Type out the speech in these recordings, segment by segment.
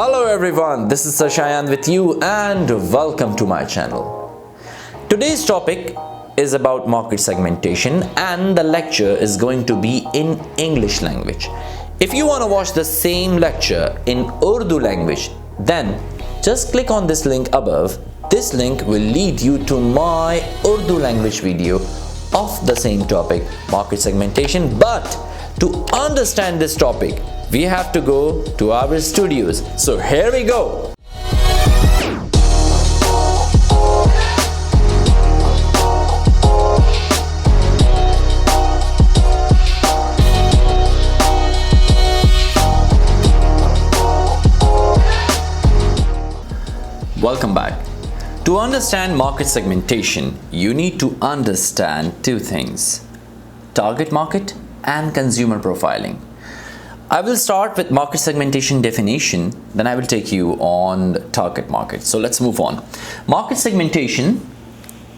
Hello everyone, this is Shayan with you and welcome to my channel. Today's topic is about market segmentation and the lecture is going to be in English language. If you want to watch the same lecture in Urdu language, then just click on this link above. This link will lead you to my Urdu language video of the same topic, market segmentation. But to understand this topic, we have to go to our studios. So here we go. Welcome back. To understand market segmentation, you need to understand two things: target market and consumer profiling. I will start with market segmentation definition, then I will take you on the target market. So let's move on. Market segmentation,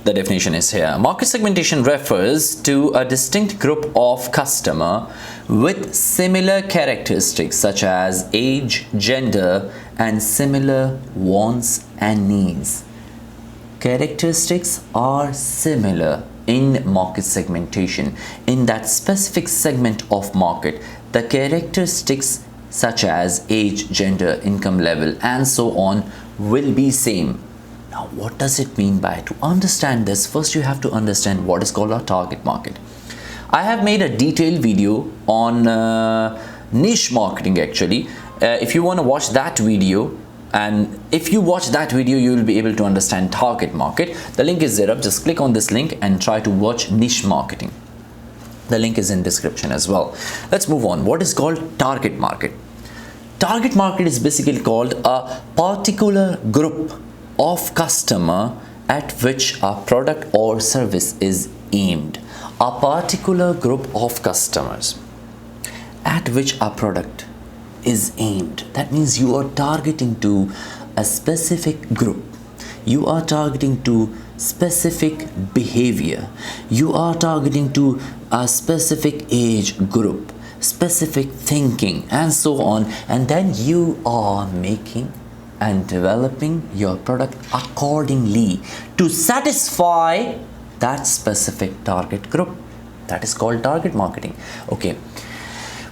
the definition is here. Market segmentation refers to a distinct group of customer with similar characteristics such as age, gender, and similar wants and needs. Characteristics are similar in market segmentation. In that specific segment of market, the characteristics such as age, gender, income level, and so on will be same. Now, what does it mean by? To understand this, first you have to understand what is called a target market. I have made a detailed video on niche marketing actually. If you want to watch that video, and if you watch that video, you will be able to understand target market. The link is there up. Just click on this link and try to watch niche marketing. The link is in description as well. Let's move on. What is called target market? Target market is basically called a particular group of customer at which a product or service is aimed. A particular group of customers at which a product is aimed. That means you are targeting to a specific group. You are targeting to specific behavior. You are targeting to a specific age group, specific thinking, and so on. And then you are making and developing your product accordingly to satisfy that specific target group. That is called target marketing. Okay.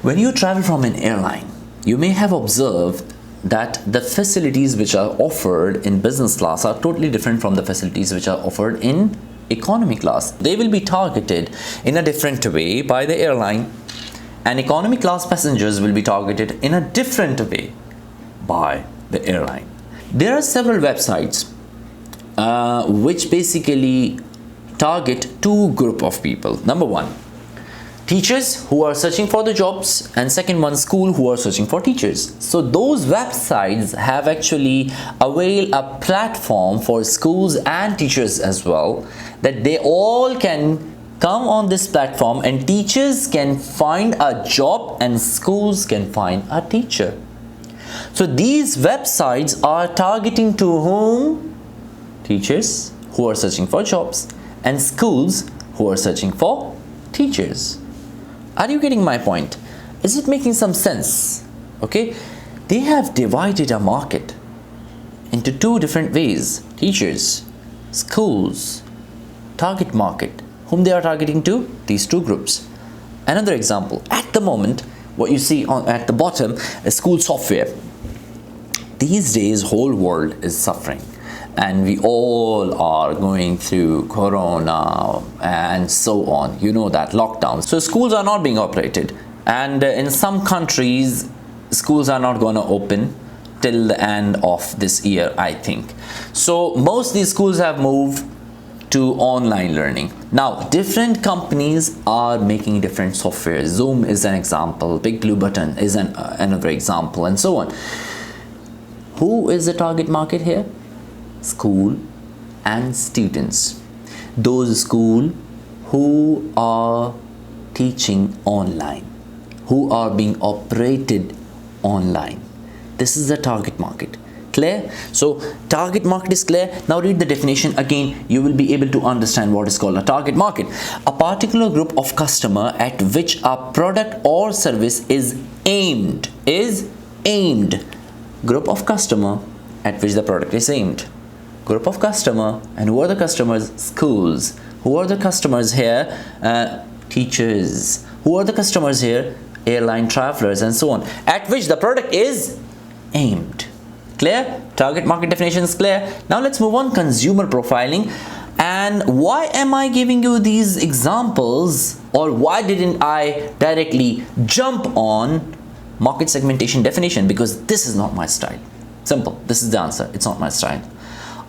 When you travel from an airline, you may have observed that the facilities which are offered in business class are totally different from the facilities which are offered in economy class. They will be targeted in a different way by the airline, and economy class passengers will be targeted in a different way by the airline. There are several websites which basically target two group of people. Number one, teachers who are searching for the jobs, and second one, school who are searching for teachers. So those websites have actually availed a platform for schools and teachers as well, that they all can come on this platform and teachers can find a job and schools can find a teacher. So these websites are targeting to whom? Teachers who are searching for jobs and schools who are searching for teachers. Are you getting my point? Is it making some sense? Okay, they have divided a market into two different ways: teachers, schools, target market. Whom they are targeting to? These two groups. Another example, at the moment, what you see at the bottom is school software. These days, whole world is suffering, and we all are going through corona and so on. You know that, lockdown. So schools are not being operated, and in some countries schools are not going to open till the end of this year, I think. So most of these schools have moved to online learning. Now different companies are making different software. Zoom is an example, Big Blue Button is another example, and so on. Who is the target market here? School and students. Those school who are teaching online, who are being operated online. This is the target market. Clear? So target market is clear. Now read the definition again. You will be able to understand what is called a target market. A particular group of customer at which a product or service is aimed. Group of customer at which the product is aimed. Group of customer, and who are the customers? Schools. Who are the customers here? Teachers. Who are the customers here? Airline travelers and so on, at which the product is aimed. Clear? Target market definition is clear. Now let's move on. Consumer profiling. And why am I giving you these examples, or why didn't I directly jump on market segmentation definition? Because this is not my style. Simple. This is the answer. It's not my style.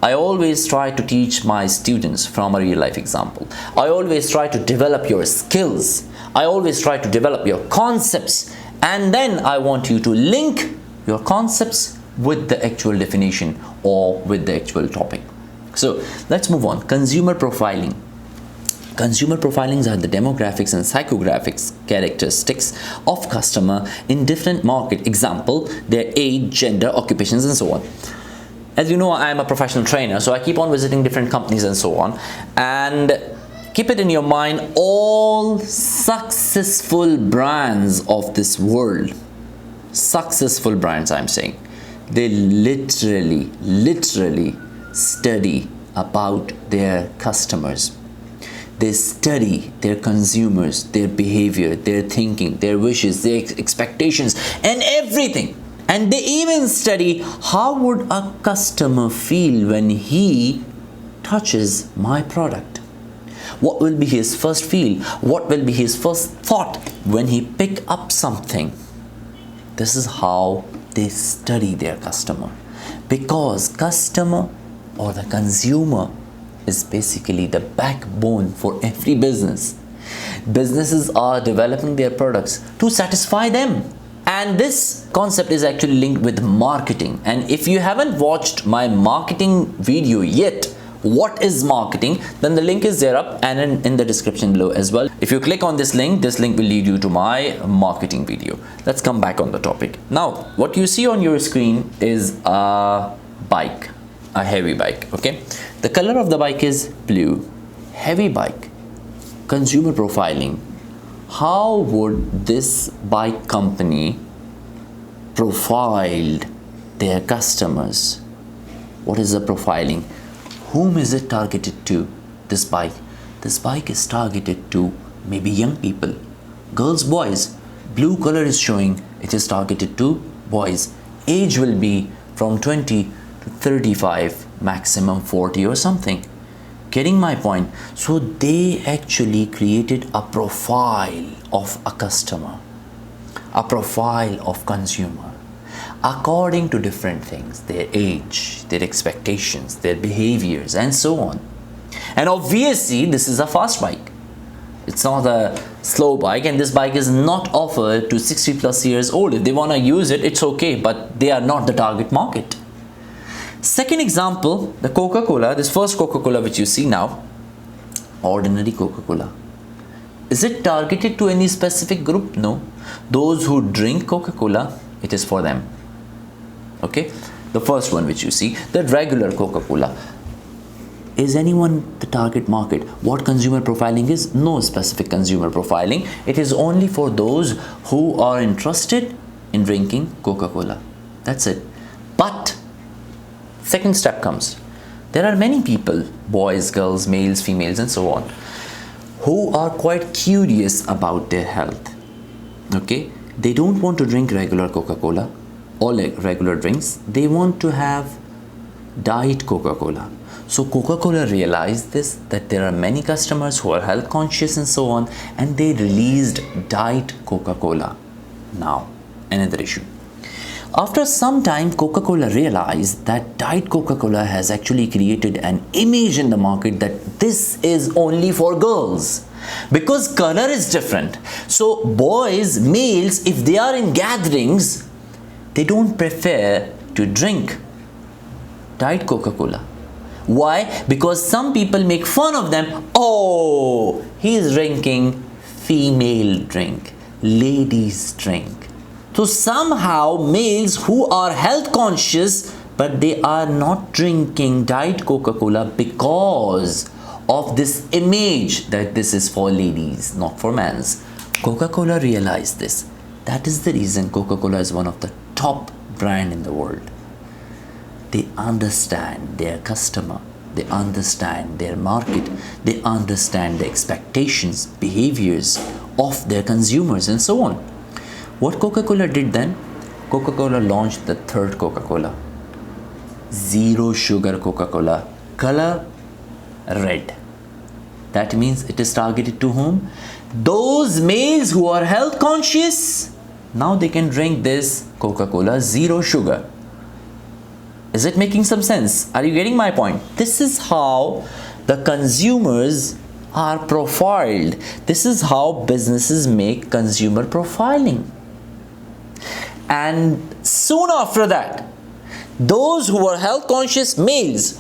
I always try to teach my students from a real life example. I always try to develop your skills. I always try to develop your concepts, and then I want you to link your concepts with the actual definition or with the actual topic. So let's move on. Consumer profiling. Consumer profilings are the demographics and psychographics characteristics of customer in different market. Example, their age, gender, occupations, and so on. As you know, I am a professional trainer, so I keep on visiting different companies and so on. And keep it in your mind, all successful brands of this world, successful brands I'm saying, they literally study about their customers. They study their consumers, their behavior, their thinking, their wishes, their expectations, and everything. And they even study how would a customer feel when he touches my product. What will be his first feel? What will be his first thought when he pick up something? This is how they study their customer, because customer or the consumer is basically the backbone for every business. Businesses are developing their products to satisfy them, and this concept is actually linked with marketing. And if you haven't watched my marketing video yet, what is marketing, then the link is there up and in the description below as well. If you click on this link will lead you to my marketing video. Let's come back on the topic. Now what you see on your screen is a bike, a heavy bike. Okay, the color of the bike is blue. Heavy bike. Consumer profiling. How would this bike company profiled their customers? What is the profiling? Whom is it targeted to, this bike? This bike is targeted to maybe young people, girls, boys. Blue color is showing it is targeted to boys. Age will be from 20 to 35, maximum 40 or something. Getting my point? So they actually created a profile of a customer, a profile of consumer, according to different things, their age, their expectations, their behaviors, and so on. And obviously this is a fast bike. It's not a slow bike, and this bike is not offered to 60 plus years old. If they want to use it, it's okay, but they are not the target market. Second example, the Coca-Cola, this first Coca-Cola which you see now, ordinary Coca-Cola. Is it targeted to any specific group? No. Those who drink Coca-Cola, it is for them. Okay, the first one which you see, the regular Coca-Cola. Is anyone the target market? What consumer profiling is? No specific consumer profiling. It is only for those who are interested in drinking Coca-Cola. That's it. But second step comes. There are many people, boys, girls, males, females, and so on, who are quite curious about their health. Okay, they don't want to drink regular Coca-Cola or regular drinks. They want to have diet Coca-Cola. So Coca-Cola realized this, that there are many customers who are health conscious and so on, and they released diet Coca-Cola. Now another issue. After some time, Coca-Cola realized that diet Coca-Cola has actually created an image in the market that this is only for girls, because color is different. So boys, males, if they are in gatherings, they don't prefer to drink diet Coca-Cola. Why? Because some people make fun of them. Oh, he is drinking female drink, ladies drink. So somehow males who are health conscious, but they are not drinking diet Coca-Cola because of this image that this is for ladies, not for men's. Coca-Cola realized this. That is the reason Coca-Cola is one of the top brand in the world. They understand their customer, they understand their market, they understand the expectations, behaviors of their consumers, and so on. What Coca-Cola did then? Coca-Cola launched the third Coca-Cola. Zero sugar Coca-Cola. Color red. That means it is targeted to whom? Those males who are health conscious. Now they can drink this Coca-Cola zero sugar. Is it making some sense? Are you getting my point? This is how the consumers are profiled. This is how businesses make consumer profiling. And soon after that, those who were health conscious males,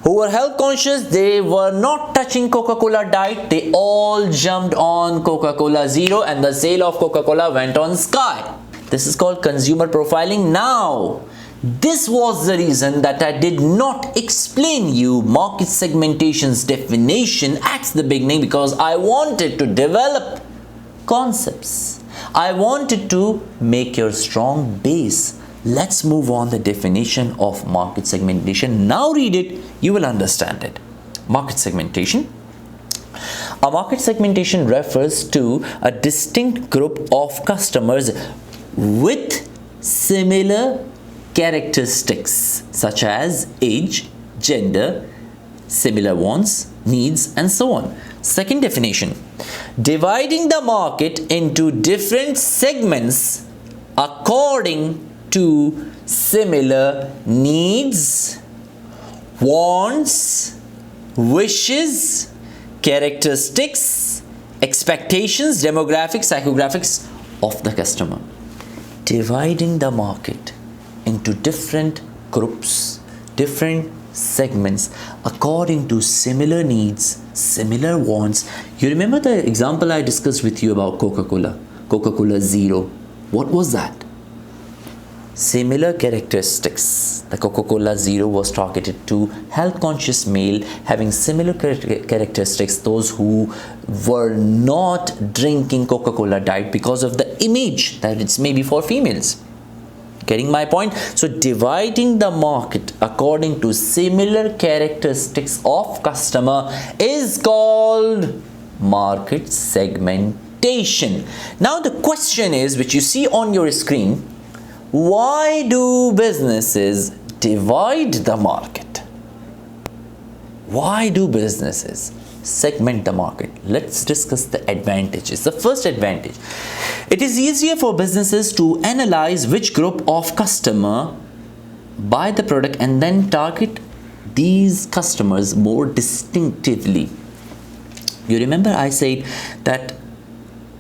who were health conscious, they were not touching Coca-Cola Diet. They all jumped on Coca-Cola Zero and the sale of Coca-Cola went on sky. This is called consumer profiling. Now, this was the reason that I did not explain you market segmentation's definition at the beginning, because I wanted to develop concepts. I wanted to make your strong base. Let's move on the definition of market segmentation. Now read it, you will understand it. Market segmentation. A market segmentation refers to a distinct group of customers with similar characteristics such as age, gender, similar wants, needs, and so on. Second definition, dividing the market into different segments according to similar needs, wants, wishes, characteristics, expectations, demographics, psychographics of the customer. Dividing the market into different groups, different segments according to similar needs, similar wants. You remember the example I discussed with you about Coca-Cola, Coca-Cola Zero. What was that? Similar characteristics. The Coca-Cola Zero was targeted to health conscious male having similar characteristics, those who were not drinking Coca-Cola Diet because of the image that it's maybe for females. Getting my point? So dividing the market according to similar characteristics of customer is called market segmentation. Now the question is, which you see on your screen, why do businesses divide the market? Why do businesses segment the market? Let's discuss the advantages. The first advantage, it is easier for businesses to analyze which group of customer buy the product and then target these customers more distinctively. You remember I said that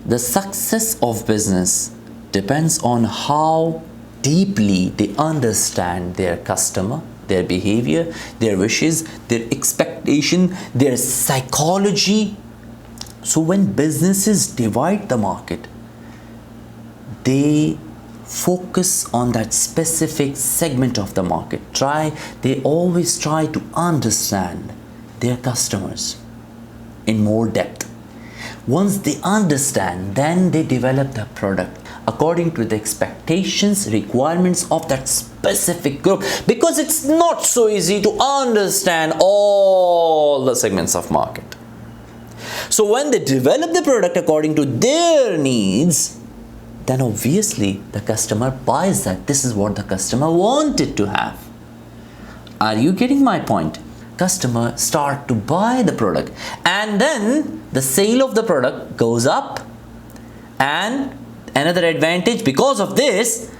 the success of business depends on how deeply they understand their customer, their behavior, their wishes, their expectation, their psychology. So when businesses divide the market, they focus on that specific segment of the market. They always try to understand their customers in more depth. Once they understand, then they develop the product according to the expectations, requirements of that specific group, because it's not so easy to understand all the segments of market. So when they develop the product according to their needs, then obviously the customer buys that. This is what the customer wanted to have. Are you getting my point? Customer start to buy the product, and then the sale of the product goes up. And another advantage, because of this,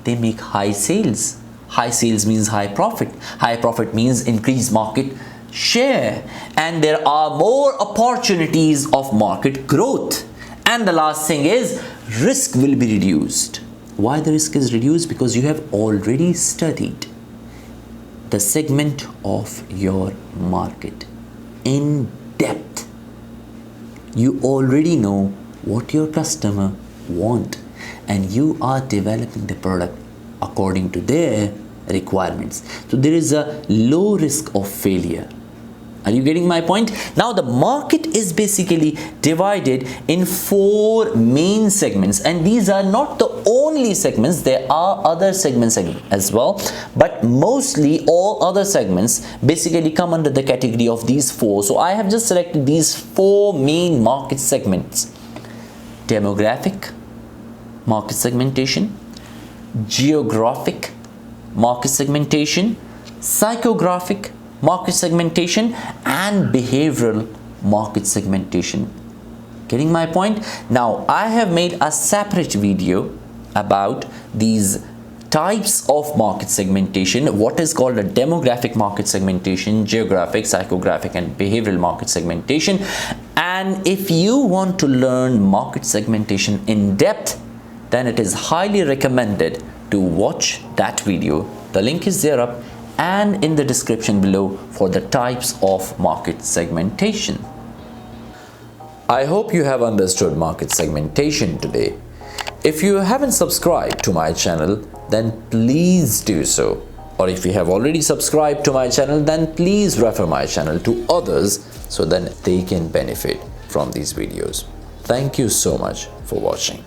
they make high sales. High sales means high profit. High profit means increased market share, and there are more opportunities of market growth. And the last thing is, risk will be reduced. Why the risk is reduced? Because you have already studied the segment of your market in depth. You already know what your customer want, and you are developing the product according to their requirements. So there is a low risk of failure. Are you getting my point? Now the market is basically divided in 4 main segments, and these are not the only segments, there are other segments as well, but mostly all other segments basically come under the category of these four. So I have just selected these four main market segments: demographic market segmentation, geographic market segmentation, psychographic market segmentation, and behavioral market segmentation. Getting my point? Now I have made a separate video about these types of market segmentation, what is called a demographic market segmentation, geographic, psychographic, and behavioral market segmentation. And if you want to learn market segmentation in depth, then it is highly recommended to watch that video. The link is there up and in the description below for the types of market segmentation. I hope you have understood market segmentation today. If you haven't subscribed to my channel, then please do so. Or if you have already subscribed to my channel, then please refer my channel to others so that they can benefit from these videos. Thank you so much for watching.